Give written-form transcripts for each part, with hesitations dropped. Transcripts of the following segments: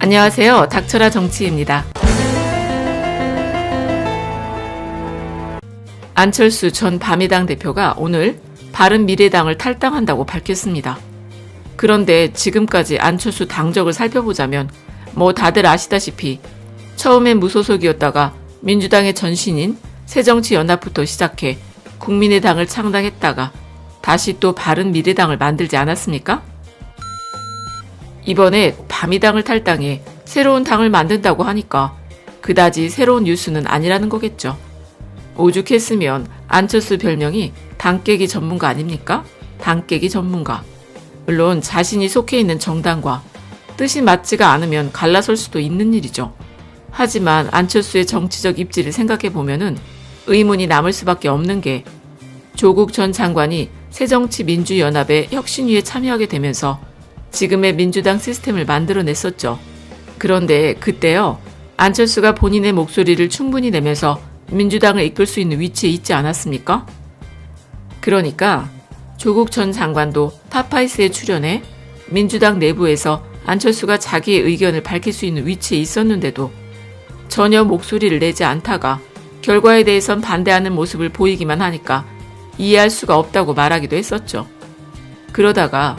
안녕하세요. 닥쳐라 정치입니다. 안철수 전 바미당 대표가 오늘 바른미래당을 탈당한다고 밝혔습니다. 그런데 지금까지 안철수 당적을 살펴보자면 다들 아시다시피 처음엔 무소속이었다가 민주당의 전신인 새정치연합부터 시작해 국민의당을 창당했다가 다시 또 바른미래당을 만들지 않았습니까? 이번에 바미당을 탈당해 새로운 당을 만든다고 하니까 그다지 새로운 뉴스는 아니라는 거겠죠. 오죽했으면 안철수 별명이 당깨기 전문가 아닙니까? 당깨기 전문가. 물론 자신이 속해 있는 정당과 뜻이 맞지가 않으면 갈라설 수도 있는 일이죠. 하지만 안철수의 정치적 입지를 생각해보면은 의문이 남을 수밖에 없는 게 조국 전 장관이 새정치민주연합의 혁신위에 참여하게 되면서 지금의 민주당 시스템을 만들어냈었죠. 그런데 그때요, 안철수가 본인의 목소리를 충분히 내면서 민주당을 이끌 수 있는 위치에 있지 않았습니까? 그러니까 조국 전 장관도 탑5에 출연해 민주당 내부에서 안철수가 자기의 의견을 밝힐 수 있는 위치에 있었는데도 전혀 목소리를 내지 않다가 결과에 대해선 반대하는 모습을 보이기만 하니까 이해할 수가 없다고 말하기도 했었죠. 그러다가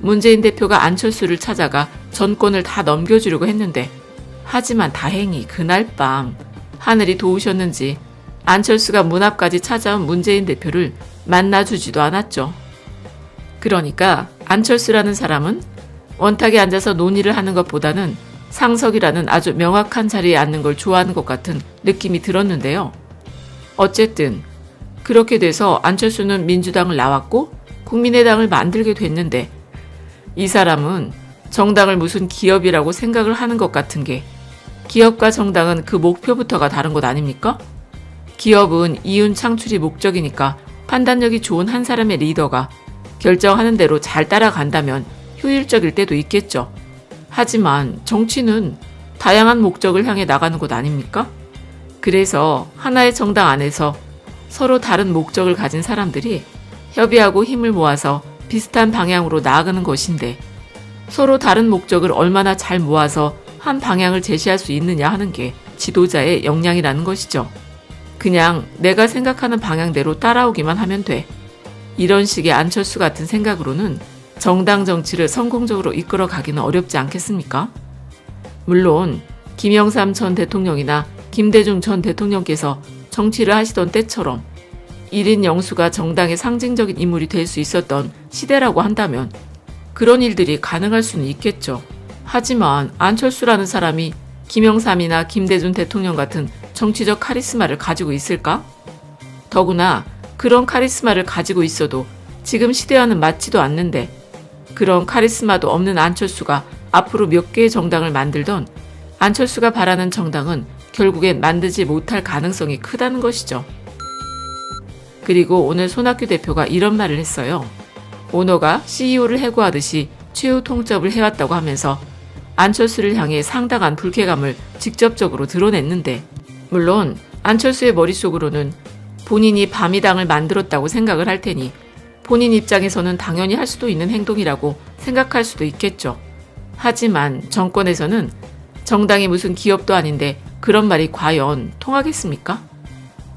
문재인 대표가 안철수를 찾아가 전권을 다 넘겨주려고 했는데 하지만 다행히 그날 밤 하늘이 도우셨는지 안철수가 문 앞까지 찾아온 문재인 대표를 만나주지도 않았죠. 그러니까 안철수라는 사람은 원탁에 앉아서 논의를 하는 것보다는 상석이라는 아주 명확한 자리에 앉는 걸 좋아하는 것 같은 느낌이 들었는데요. 어쨌든 그렇게 돼서 안철수는 민주당을 나왔고 국민의당을 만들게 됐는데 이 사람은 정당을 무슨 기업이라고 생각을 하는 것 같은 게 기업과 정당은 그 목표부터가 다른 것 아닙니까? 기업은 이윤 창출이 목적이니까 판단력이 좋은 한 사람의 리더가 결정하는 대로 잘 따라간다면 효율적일 때도 있겠죠. 하지만 정치는 다양한 목적을 향해 나가는 것 아닙니까? 그래서 하나의 정당 안에서 서로 다른 목적을 가진 사람들이 협의하고 힘을 모아서 비슷한 방향으로 나아가는 것인데 서로 다른 목적을 얼마나 잘 모아서 한 방향을 제시할 수 있느냐 하는 게 지도자의 역량이라는 것이죠. 그냥 내가 생각하는 방향대로 따라오기만 하면 돼. 이런 식의 안철수 같은 생각으로는 정당 정치를 성공적으로 이끌어 가기는 어렵지 않겠습니까? 물론 김영삼 전 대통령이나 김대중 전 대통령께서 정치를 하시던 때처럼 1인 영수가 정당의 상징적인 인물이 될 수 있었던 시대라고 한다면 그런 일들이 가능할 수는 있겠죠. 하지만 안철수라는 사람이 김영삼이나 김대중 대통령 같은 정치적 카리스마를 가지고 있을까? 더구나 그런 카리스마를 가지고 있어도 지금 시대와는 맞지도 않는데 그런 카리스마도 없는 안철수가 앞으로 몇 개의 정당을 만들던 안철수가 바라는 정당은 결국엔 만들지 못할 가능성이 크다는 것이죠. 그리고 오늘 손학규 대표가 이런 말을 했어요. 오너가 CEO를 해고하듯이 최후 통첩을 해왔다고 하면서 안철수를 향해 상당한 불쾌감을 직접적으로 드러냈는데 물론 안철수의 머릿속으로는 본인이 바미당을 만들었다고 생각을 할 테니 본인 입장에서는 당연히 할 수도 있는 행동이라고 생각할 수도 있겠죠. 하지만 정권에서는 정당이 무슨 기업도 아닌데 그런 말이 과연 통하겠습니까?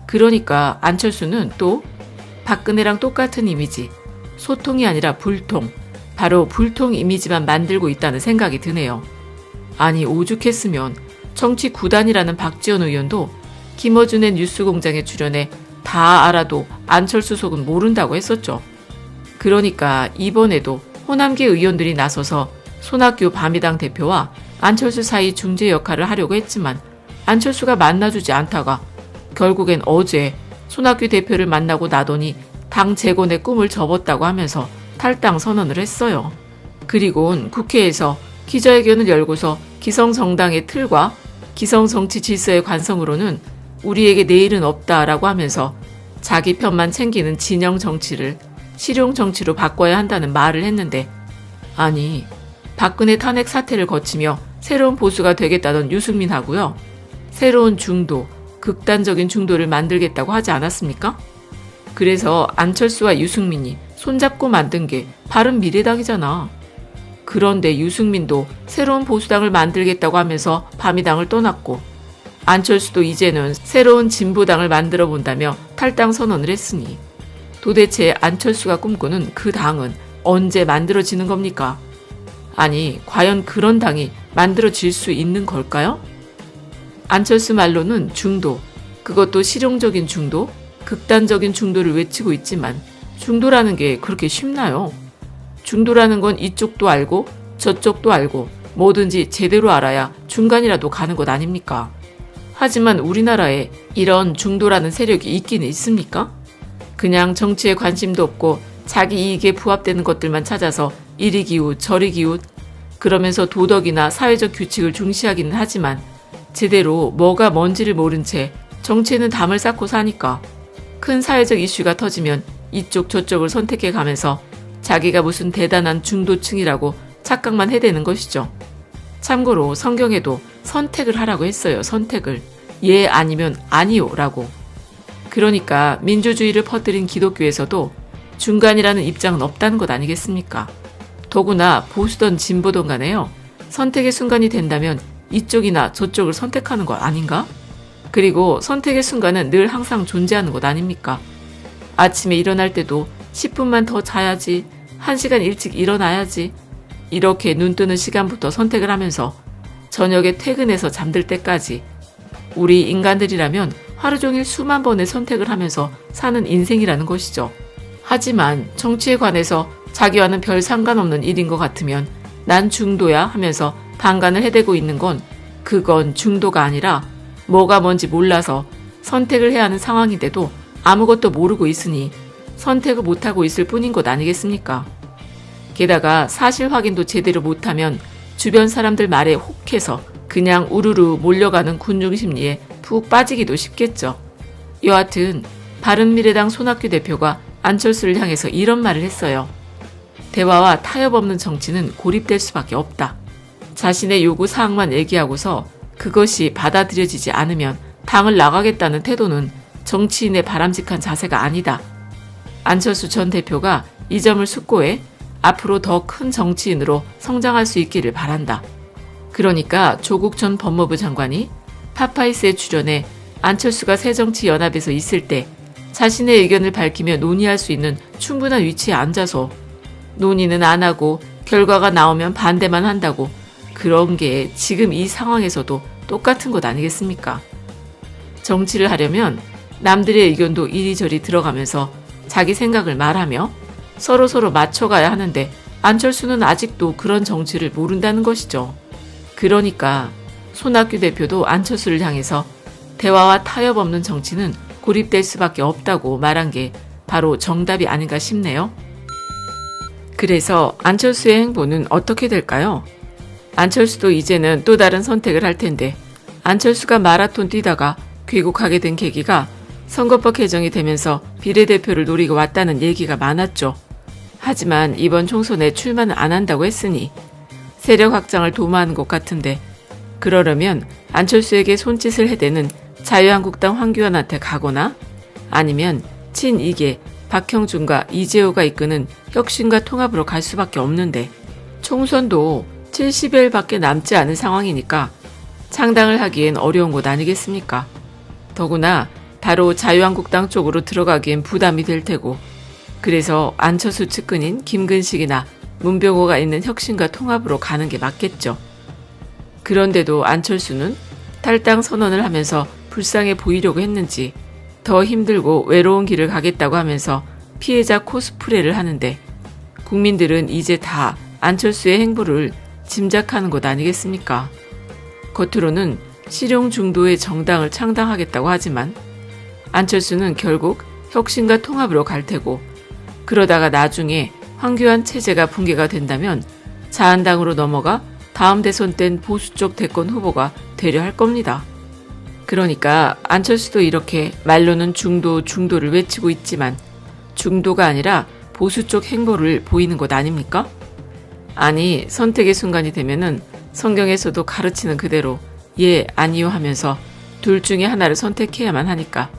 그러니까 안철수는 또 박근혜랑 똑같은 이미지, 소통이 아니라 불통, 바로 불통 이미지만 만들고 있다는 생각이 드네요. 아니 오죽했으면 정치 구단이라는 박지원 의원도 김어준의 뉴스공장에 출연해 다 알아도 안철수 속은 모른다고 했었죠. 그러니까 이번에도 호남계 의원들이 나서서 손학규 바미당 대표와 안철수 사이 중재 역할을 하려고 했지만 안철수가 만나주지 않다가 결국엔 어제 손학규 대표를 만나고 나더니 당 재건의 꿈을 접었다고 하면서 탈당 선언을 했어요. 그리고는 국회에서 기자회견을 열고서 기성정당의 틀과 기성정치 질서의 관성으로는 우리에게 내일은 없다라고 하면서 자기 편만 챙기는 진영 정치를 실용 정치로 바꿔야 한다는 말을 했는데 아니 박근혜 탄핵 사태를 거치며 새로운 보수가 되겠다던 유승민하고요. 새로운 중도, 극단적인 중도를 만들겠다고 하지 않았습니까? 그래서 안철수와 유승민이 손잡고 만든 게 바른미래당이잖아. 그런데 유승민도 새로운 보수당을 만들겠다고 하면서 바미당을 떠났고, 안철수도 이제는 새로운 진보당을 만들어 본다며 탈당 선언을 했으니 도대체 안철수가 꿈꾸는 그 당은 언제 만들어지는 겁니까? 아니, 과연 그런 당이 만들어질 수 있는 걸까요? 안철수 말로는 중도, 그것도 실용적인 중도, 극단적인 중도를 외치고 있지만 중도라는 게 그렇게 쉽나요? 중도라는 건 이쪽도 알고 저쪽도 알고 뭐든지 제대로 알아야 중간이라도 가는 것 아닙니까? 하지만 우리나라에 이런 중도라는 세력이 있기는 있습니까? 그냥 정치에 관심도 없고 자기 이익에 부합되는 것들만 찾아서 이리 기웃 저리 기웃, 그러면서 도덕이나 사회적 규칙을 중시하기는 하지만 제대로 뭐가 뭔지를 모른 채 정치에는 담을 쌓고 사니까 큰 사회적 이슈가 터지면 이쪽 저쪽을 선택해 가면서 자기가 무슨 대단한 중도층이라고 착각만 해대는 것이죠. 참고로 성경에도 선택을 하라고 했어요. 선택을. 예 아니면 아니요 라고. 그러니까 민주주의를 퍼뜨린 기독교에서도 중간이라는 입장은 없다는 것 아니겠습니까? 더구나 보수든 진보든 간에요. 선택의 순간이 된다면 이쪽이나 저쪽을 선택하는 것 아닌가? 그리고 선택의 순간은 늘 항상 존재하는 것 아닙니까? 아침에 일어날 때도 10분만 더 자야지, 1시간 일찍 일어나야지, 이렇게 눈 뜨는 시간부터 선택을 하면서 저녁에 퇴근해서 잠들 때까지 우리 인간들이라면 하루 종일 수만 번의 선택을 하면서 사는 인생이라는 것이죠. 하지만 정치에 관해서 자기와는 별 상관없는 일인 것 같으면 난 중도야 하면서 방관을 해대고 있는 건 그건 중도가 아니라 뭐가 뭔지 몰라서 선택을 해야 하는 상황인데도 아무것도 모르고 있으니 선택을 못하고 있을 뿐인 것 아니겠습니까? 게다가 사실 확인도 제대로 못하면 주변 사람들 말에 혹해서 그냥 우르르 몰려가는 군중심리에 푹 빠지기도 쉽겠죠. 여하튼 바른미래당 손학규 대표가 안철수를 향해서 이런 말을 했어요. 대화와 타협 없는 정치는 고립될 수밖에 없다. 자신의 요구 사항만 얘기하고서 그것이 받아들여지지 않으면 당을 나가겠다는 태도는 정치인의 바람직한 자세가 아니다. 안철수 전 대표가 이 점을 숙고해 앞으로 더 큰 정치인으로 성장할 수 있기를 바란다. 그러니까 조국 전 법무부 장관이 파파이스에 출연해 안철수가 새정치연합에서 있을 때 자신의 의견을 밝히며 논의할 수 있는 충분한 위치에 앉아서 논의는 안 하고 결과가 나오면 반대만 한다고, 그런 게 지금 이 상황에서도 똑같은 것 아니겠습니까? 정치를 하려면 남들의 의견도 이리저리 들어가면서 자기 생각을 말하며 서로 맞춰가야 하는데 안철수는 아직도 그런 정치를 모른다는 것이죠. 그러니까 손학규 대표도 안철수를 향해서 대화와 타협 없는 정치는 고립될 수밖에 없다고 말한 게 바로 정답이 아닌가 싶네요. 그래서 안철수의 행보는 어떻게 될까요? 안철수도 이제는 또 다른 선택을 할 텐데, 안철수가 마라톤 뛰다가 귀국하게 된 계기가 선거법 개정이 되면서 비례대표를 노리고 왔다는 얘기가 많았죠. 하지만 이번 총선에 출마는 안 한다고 했으니 세력 확장을 도모하는 것 같은데, 그러려면 안철수에게 손짓을 해대는 자유한국당 황교안한테 가거나 아니면 친이계 박형준과 이재호가 이끄는 혁신과 통합으로 갈 수밖에 없는데, 총선도 70일밖에 남지 않은 상황이니까 창당을 하기엔 어려운 것 아니겠습니까? 더구나 바로 자유한국당 쪽으로 들어가기엔 부담이 될 테고, 그래서 안철수 측근인 김근식이나 문병호가 있는 혁신과 통합으로 가는 게 맞겠죠. 그런데도 안철수는 탈당 선언을 하면서 불쌍해 보이려고 했는지 더 힘들고 외로운 길을 가겠다고 하면서 피해자 코스프레를 하는데, 국민들은 이제 다 안철수의 행보를 짐작하는 것 아니겠습니까? 겉으로는 실용 중도의 정당을 창당하겠다고 하지만 안철수는 결국 혁신과 통합으로 갈 테고, 그러다가 나중에 황교안 체제가 붕괴가 된다면 자한당으로 넘어가 다음 대선 땐 보수 쪽 대권 후보가 되려 할 겁니다. 그러니까 안철수도 이렇게 말로는 중도를 외치고 있지만 중도가 아니라 보수 쪽 행보를 보이는 것 아닙니까? 아니, 선택의 순간이 되면은 성경에서도 가르치는 그대로 예, 아니요 하면서 둘 중에 하나를 선택해야만 하니까.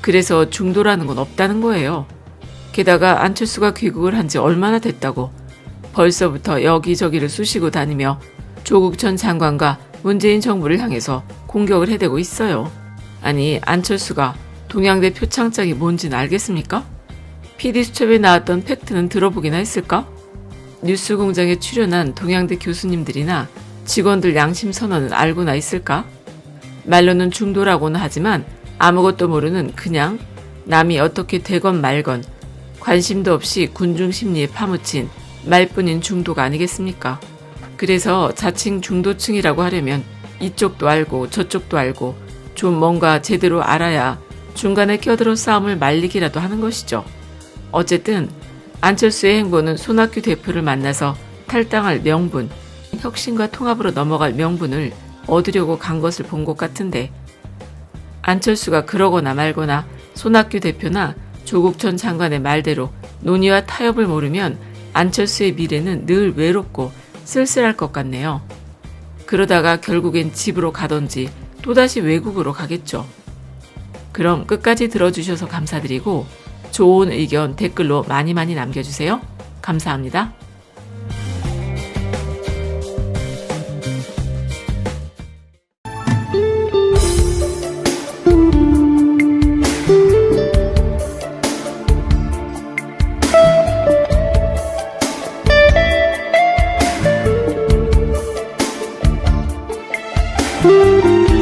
그래서 중도라는 건 없다는 거예요. 게다가 안철수가 귀국을 한 지 얼마나 됐다고 벌써부터 여기저기를 쑤시고 다니며 조국 전 장관과 문재인 정부를 향해서 공격을 해대고 있어요. 아니, 안철수가 동양대 표창장이 뭔지는 알겠습니까? PD수첩에 나왔던 팩트는 들어보기나 했을까? 뉴스공장에 출연한 동양대 교수님들이나 직원들 양심 선언은 알고나 있을까? 말로는 중도라고는 하지만 아무것도 모르는 그냥 남이 어떻게 되건 말건 관심도 없이 군중 심리에 파묻힌 말뿐인 중도가 아니겠습니까? 그래서 자칭 중도층이라고 하려면 이쪽도 알고 저쪽도 알고 좀 뭔가 제대로 알아야 중간에 껴들어 싸움을 말리기라도 하는 것이죠. 어쨌든 안철수의 행보는 손학규 대표를 만나서 탈당할 명분, 혁신과 통합으로 넘어갈 명분을 얻으려고 간 것을 본 것 같은데 안철수가 그러거나 말거나 손학규 대표나 조국 전 장관의 말대로 논의와 타협을 모르면 안철수의 미래는 늘 외롭고 쓸쓸할 것 같네요. 그러다가 결국엔 집으로 가던지 또다시 외국으로 가겠죠. 그럼 끝까지 들어주셔서 감사드리고 좋은 의견 댓글로 많이 남겨주세요. 감사합니다. you